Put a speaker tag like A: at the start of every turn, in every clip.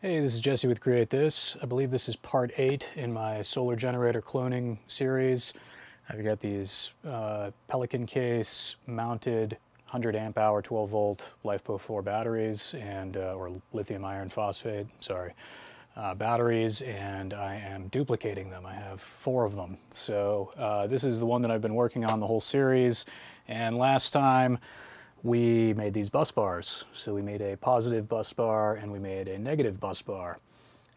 A: Hey, this is Jesse with Create This. I believe this is part 8 in my solar generator cloning series. I've got these Pelican case mounted 100 amp hour 12 volt LiFePO4 batteries and or lithium iron phosphate, batteries, and I am duplicating them. I have 4 of them. So this is the one that I've been working on the whole series, and last time we made these bus bars. So we made a positive bus bar and we made a negative bus bar.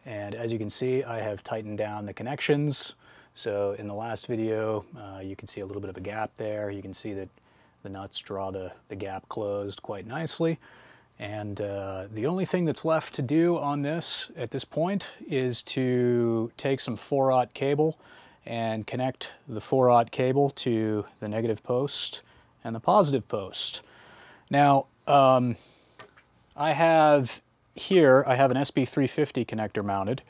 A: And as you can see, I have tightened down the connections. So in the last video, you can see a little bit of a gap there. You can see that the nuts draw the gap closed quite nicely. And the only thing that's left to do on this at this point is to take some 4/0 cable and connect the 4/0 cable to the negative post and the positive post. Now, I have an SB350 connector mounted,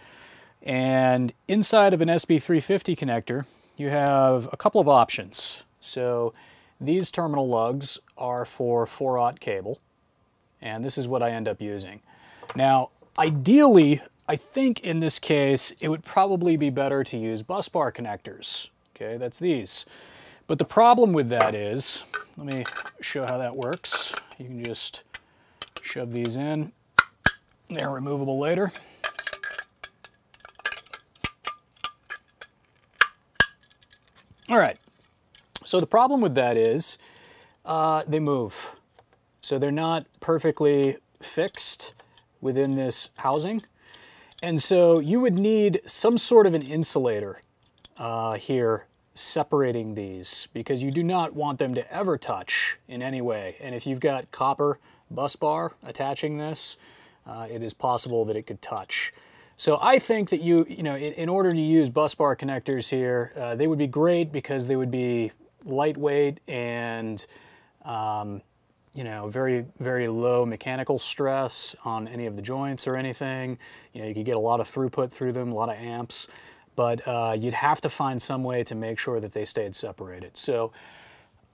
A: and inside of an SB350 connector, you have a couple of options. So these terminal lugs are for 4/0 cable, and this is what I end up using. Now, ideally, I think in this case, it would probably be better to use bus bar connectors. Okay, that's these. But the problem with that is, let me show how that works. You can just shove these in. They're removable later. All right, so the problem with that is they move. So they're not perfectly fixed within this housing. And so you would need some sort of an insulator here separating these, because you do not want them to ever touch in any way. And if you've got copper bus bar attaching this, it is possible that it could touch. So I think that in order to use bus bar connectors here, they would be great because they would be lightweight and very, very low mechanical stress on any of the joints or anything. You could get a lot of throughput through them, a lot of amps. But you'd have to find some way to make sure that they stayed separated. So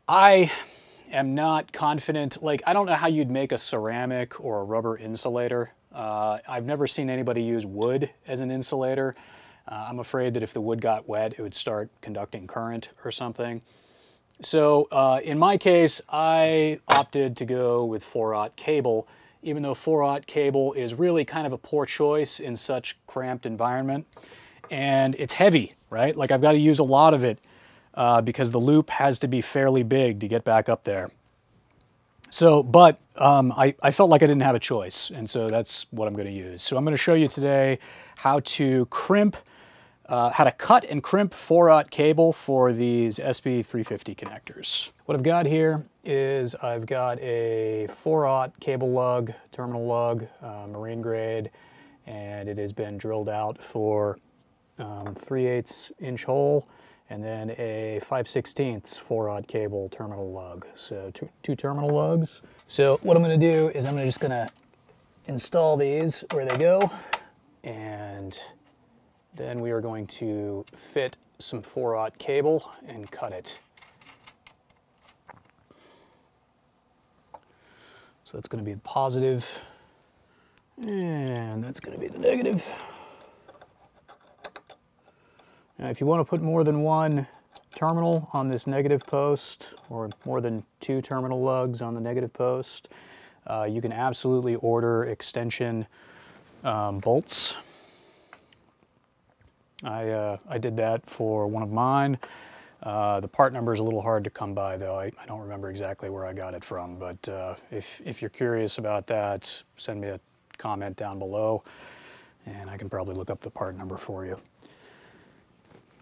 A: I am not confident, like I don't know how you'd make a ceramic or a rubber insulator. I've never seen anybody use wood as an insulator. I'm afraid that if the wood got wet, it would start conducting current or something. So in my case, I opted to go with 4/0 cable, even though 4/0 cable is really kind of a poor choice in such cramped environment. And it's heavy, right? Like I've got to use a lot of it because the loop has to be fairly big to get back up there. So, but I felt like I didn't have a choice, and so that's what I'm going to use. So I'm going to show you today how to crimp, how to cut and crimp 4/0 cable for these SB350 connectors. What I've got here is I've got a 4/0 cable lug, terminal lug, marine grade, and it has been drilled out for 3/8 inch hole, and then a 5/16 4/0 cable terminal lug. So two terminal lugs. So what I'm going to do is I'm just going to install these where they go, and then we are going to fit some 4/0 cable and cut it. So that's going to be the positive, and that's going to be the negative. Now, if you want to put more than one terminal on this negative post, or more than 2 terminal lugs on the negative post, you can absolutely order extension bolts. I did that for one of mine. The part number is a little hard to come by, though. I don't remember exactly where I got it from, but if you're curious about that, send me a comment down below, and I can probably look up the part number for you.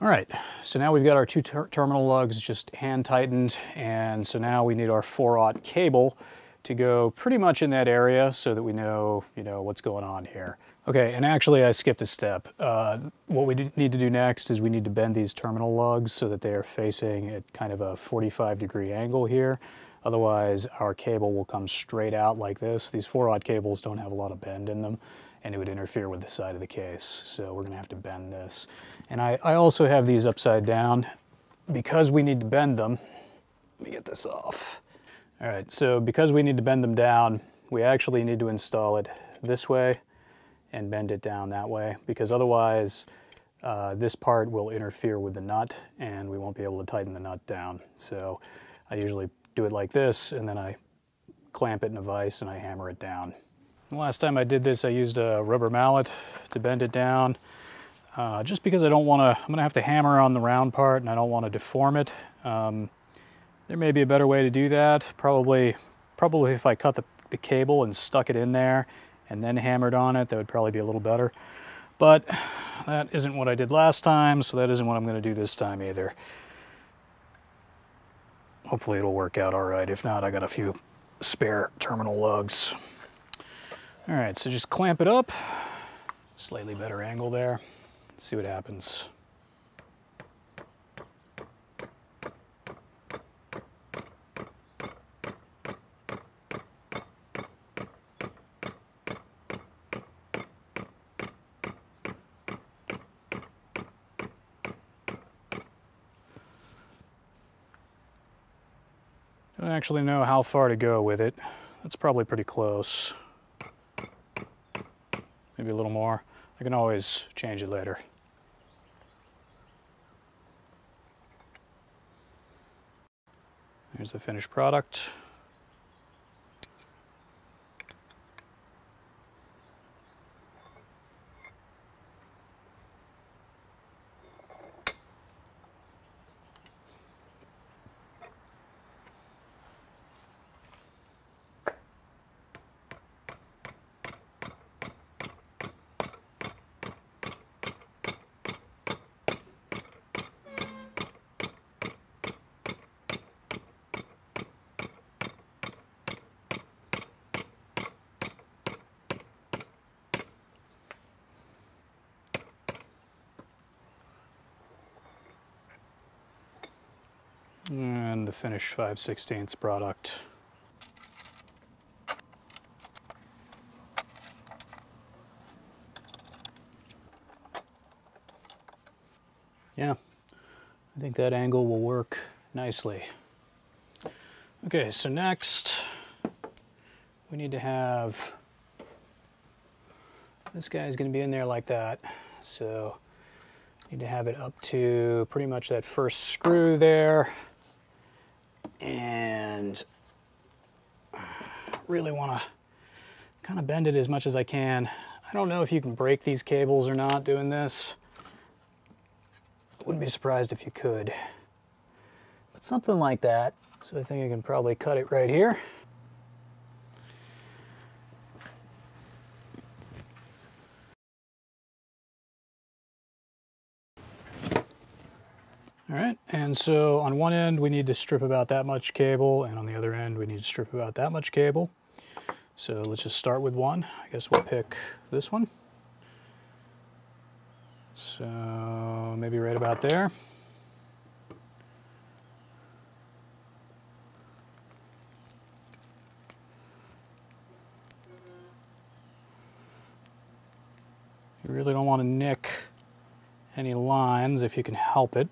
A: All right, so now we've got our 2 terminal lugs just hand tightened, and so now we need our 4/0 cable to go pretty much in that area so that we know, what's going on here. Okay, and actually I skipped a step. What we need to do next is we need to bend these terminal lugs so that they are facing at kind of a 45-degree angle here. Otherwise, our cable will come straight out like this. These 4/0 cables don't have a lot of bend in them, and it would interfere with the side of the case. So we're gonna have to bend this. And I also have these upside down because we need to bend them. Let me get this off. All right, so because we need to bend them down, we actually need to install it this way and bend it down that way, because otherwise this part will interfere with the nut and we won't be able to tighten the nut down. So I usually do it like this, and then I clamp it in a vise and I hammer it down. The last time I did this, I used a rubber mallet to bend it down, just because I'm gonna have to hammer on the round part and I don't want to deform it. There may be a better way to do that. Probably if I cut the cable and stuck it in there and then hammered on it, that would probably be a little better. But that isn't what I did last time, so that isn't what I'm going to do this time either. Hopefully it'll work out all right. If not, I got a few spare terminal lugs. All right, so just clamp it up. Slightly better angle there. Let's see what happens. I don't actually know how far to go with it. That's probably pretty close. Maybe a little more. I can always change it later. Here's the finished product. And the finished 5/16 product. Yeah, I think that angle will work nicely. Okay, so next we need to have, this guy's going to be in there like that, so need to have it up to pretty much that first screw there. And really want to kind of bend it as much as I can. I don't know if you can break these cables or not doing this. Wouldn't be surprised if you could. But something like that. So I think I can probably cut it right here. All right, and so on one end we need to strip about that much cable, and on the other end we need to strip about that much cable. So let's just start with one. I guess we'll pick this one. So maybe right about there. You really don't want to nick any lines if you can help it.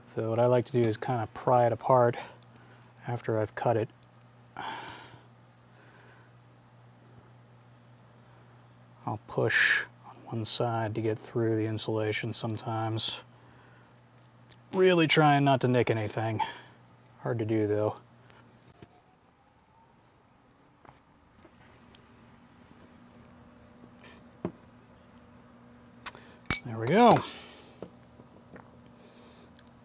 A: So what I like to do is kind of pry it apart after I've cut it. I'll push on one side to get through the insulation sometimes. Really trying not to nick anything. Hard to do though. There we go.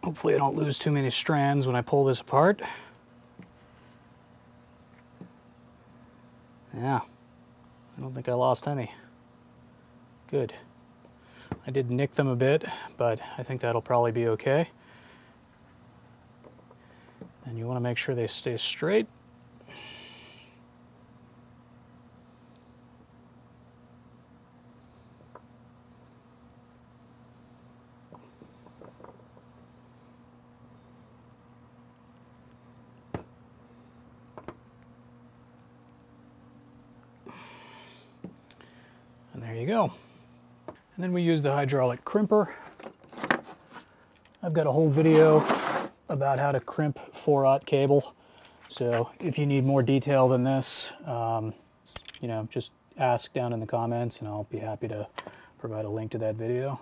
A: Hopefully I don't lose too many strands when I pull this apart. Yeah, I don't think I lost any. Good. I did nick them a bit, but I think that'll probably be okay. And you want to make sure they stay straight. And there you go. And then we use the hydraulic crimper. I've got a whole video about how to crimp 4/0 cable. So if you need more detail than this, you know, just ask down in the comments and I'll be happy to provide a link to that video.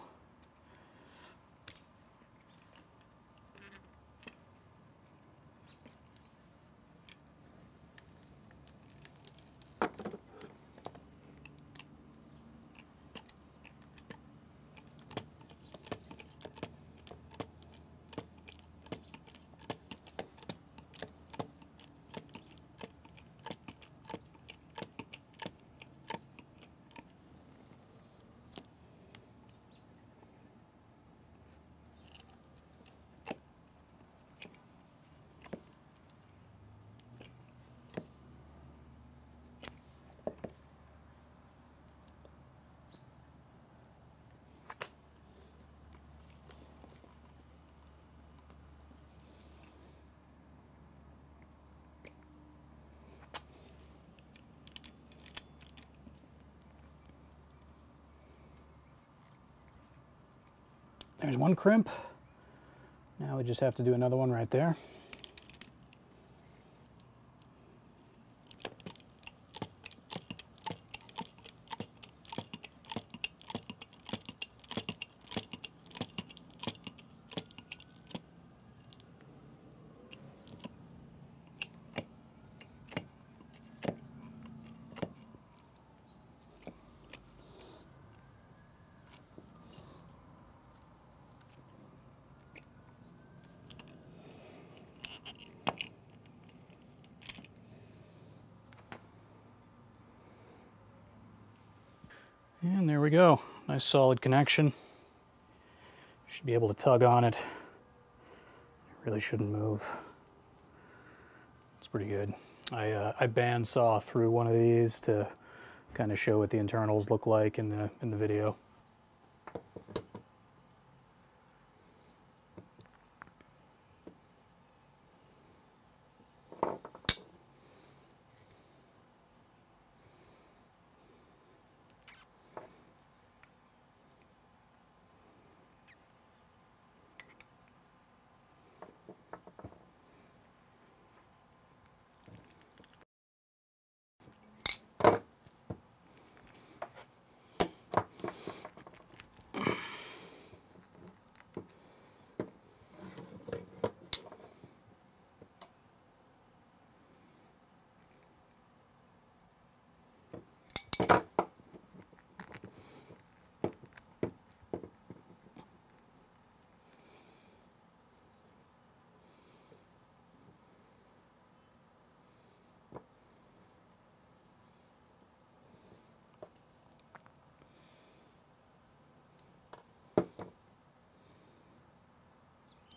A: There's one crimp. Now we just have to do another one right there. And there we go. Nice solid connection. Should be able to tug on it. Really shouldn't move. It's pretty good. I bandsaw through one of these to kind of show what the internals look like in the video.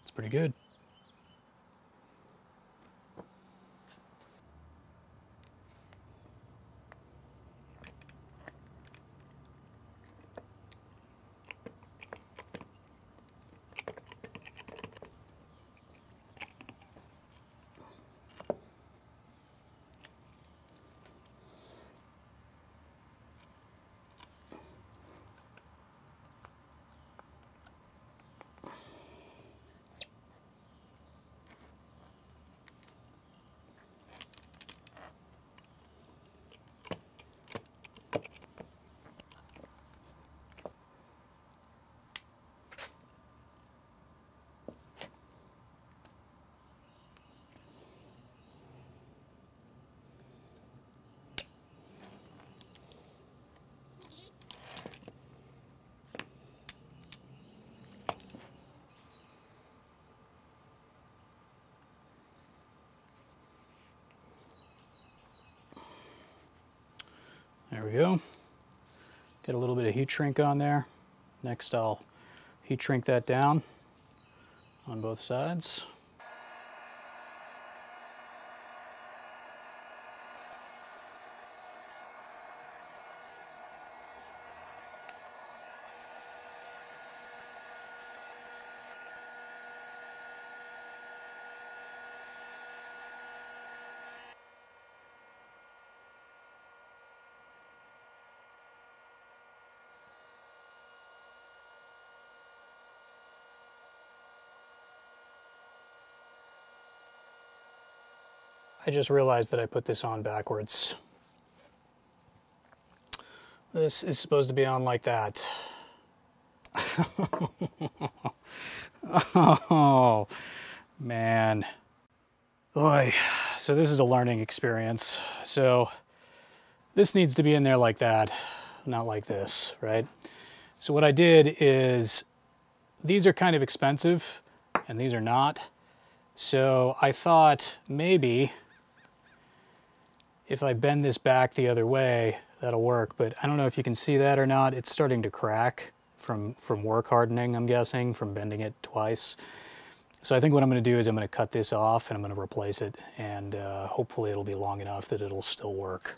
A: It's pretty good. There we go. Get a little bit of heat shrink on there. Next I'll heat shrink that down on both sides. I just realized that I put this on backwards. This is supposed to be on like that. Oh, man. Boy, so this is a learning experience. So this needs to be in there like that, not like this, right? So what I did is, these are kind of expensive and these are not. So I thought maybe if I bend this back the other way, that'll work. But I don't know if you can see that or not. It's starting to crack from work hardening, I'm guessing, from bending it twice. So I think what I'm going to do is I'm going to cut this off and I'm going to replace it, and hopefully it'll be long enough that it'll still work.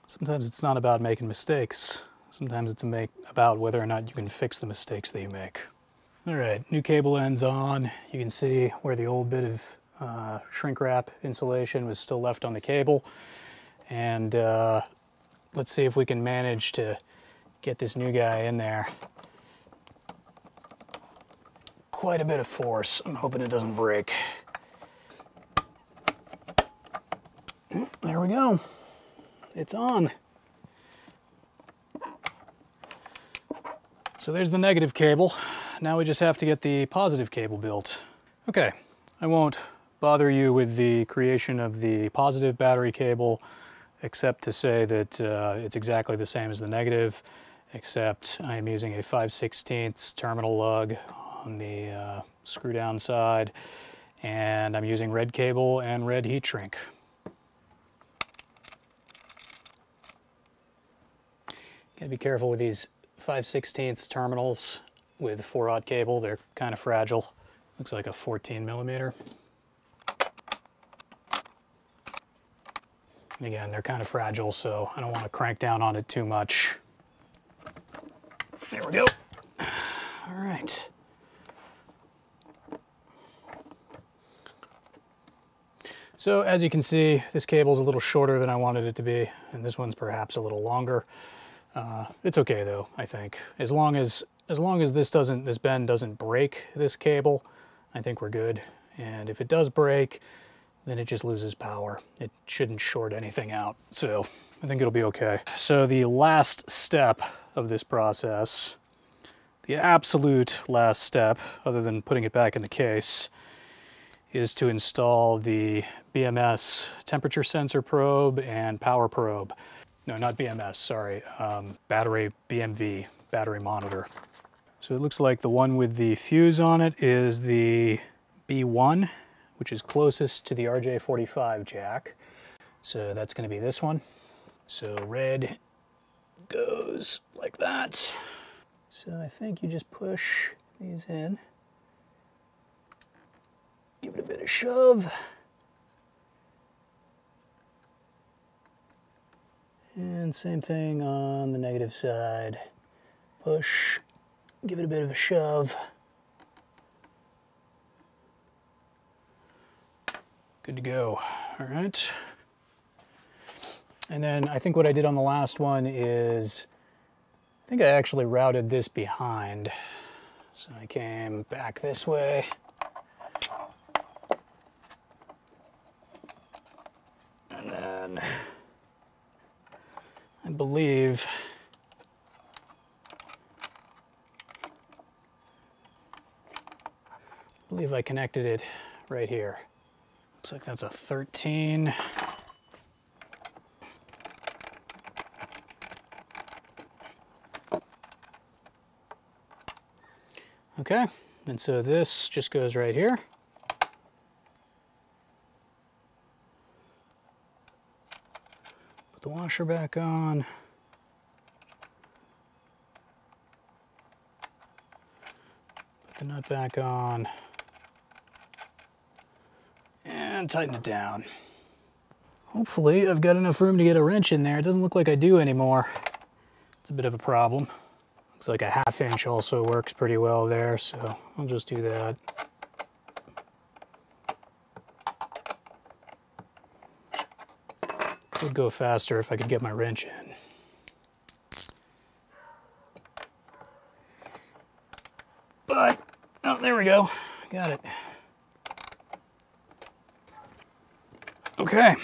A: Sometimes it's not about making mistakes. Sometimes it's about whether or not you can fix the mistakes that you make. All right, new cable ends on. You can see where the old bit of shrink wrap insulation was still left on the cable. And let's see if we can manage to get this new guy in there. Quite a bit of force. I'm hoping it doesn't break. There we go. It's on. So there's the negative cable. Now we just have to get the positive cable built. Okay, I won't bother you with the creation of the positive battery cable, except to say that it's exactly the same as the negative, except I am using a 5/16 terminal lug on the screw down side, and I'm using red cable and red heat shrink. Gotta be careful with these 5/16 terminals with 4/0 cable. They're kind of fragile. Looks like a 14mm. And again, they're kind of fragile, so I don't want to crank down on it too much. There we go. All right. So as you can see, this cable's a little shorter than I wanted it to be, and this one's perhaps a little longer. It's okay though, I think. As long as this bend doesn't break this cable, I think we're good. And if it does break, then it just loses power. It shouldn't short anything out, so I think it'll be okay. So the last step of this process, the absolute last step, other than putting it back in the case, is to install the BMS temperature sensor probe and power probe. No, not BMS, sorry, battery BMV, battery monitor. So it looks like the one with the fuse on it is the B1, which is closest to the RJ45 jack. So that's going to be this one. So red goes like that. So I think you just push these in, give it a bit of shove. And same thing on the negative side. Push, give it a bit of a shove. Good to go. All right. And then I think what I did on the last one is, I think I actually routed this behind. So I came back this way. And then I believe I connected it right here. Looks like that's a 13. Okay, and so this just goes right here. Put the washer back on. Put the nut back on. And tighten it down. Hopefully I've got enough room to get a wrench in there. It doesn't look like I do anymore. It's a bit of a problem. Looks like a 1/2 inch also works pretty well there, so I'll just do that. Would go faster if I could get my wrench in. But, oh, there we go. Got it. Okay.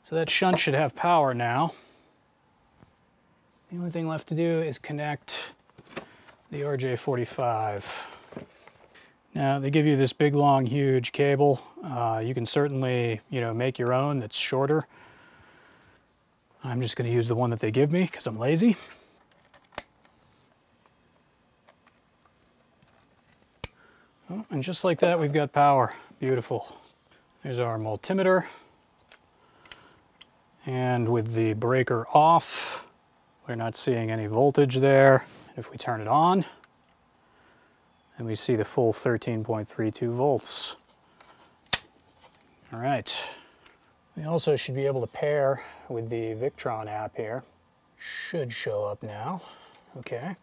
A: So that shunt should have power now. The only thing left to do is connect the RJ45. Now they give you this big, long, huge cable. You can certainly, make your own that's shorter. I'm just going to use the one that they give me because I'm lazy. Oh, and just like that, we've got power. Beautiful. There's our multimeter. And with the breaker off, we're not seeing any voltage there. If we turn it on, then we see the full 13.32 volts. All right. We also should be able to pair with the Victron app here. Should show up now. Okay.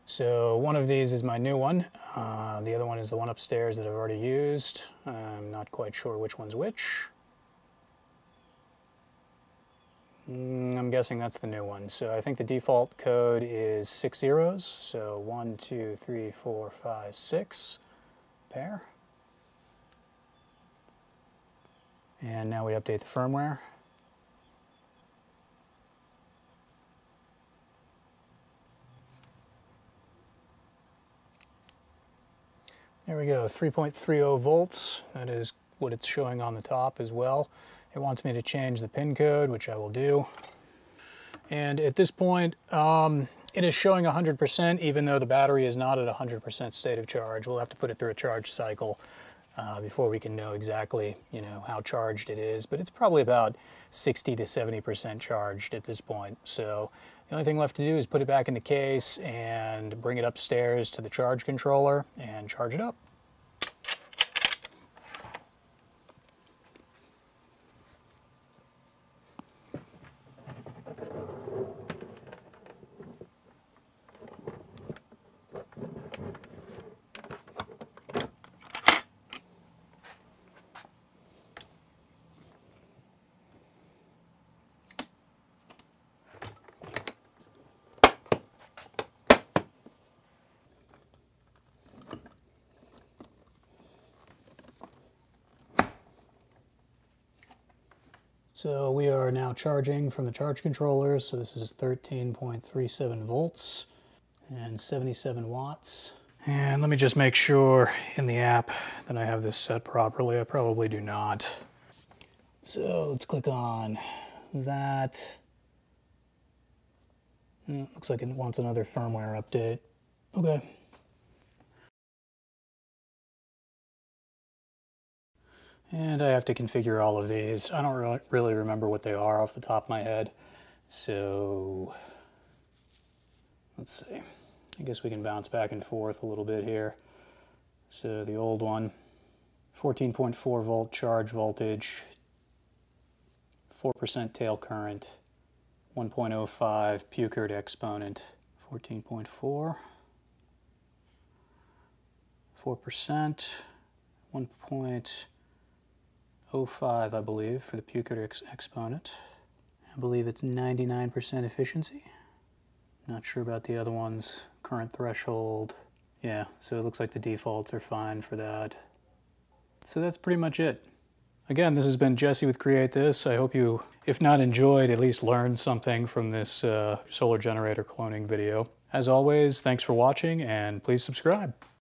A: So one of these is my new one. The other one is the one upstairs that I've already used. I'm not quite sure which one's which. I'm guessing that's the new one. So I think the default code is 6 zeros. So 1, 2, 3, 4, 5, 6. Pair. And now we update the firmware. There we go, 3.30 volts. That is what it's showing on the top as well. It wants me to change the pin code, which I will do. And at this point, it is showing 100%, even though the battery is not at 100% state of charge. We'll have to put it through a charge cycle before we can know exactly, how charged it is. But it's probably about 60 to 70% charged at this point. So the only thing left to do is put it back in the case and bring it upstairs to the charge controller and charge it up. So we are now charging from the charge controller. So this is 13.37 volts and 77 watts. And let me just make sure in the app that I have this set properly. I probably do not. So let's click on that. Looks like it wants another firmware update. Okay. And I have to configure all of these. I don't really remember what they are off the top of my head. So let's see. I guess we can bounce back and forth a little bit here. So the old one, 14.4 volt charge voltage, 4% tail current, 1.05 Puchert exponent, 14.4, 4%, 1.05 I believe for the Puchert exponent. I believe it's 99% efficiency. Not sure about the other ones. Current threshold. Yeah, so it looks like the defaults are fine for that. So that's pretty much it. Again, this has been Jesse with Create This. I hope you, if not enjoyed, at least learned something from this solar generator cloning video. As always, thanks for watching, and please subscribe.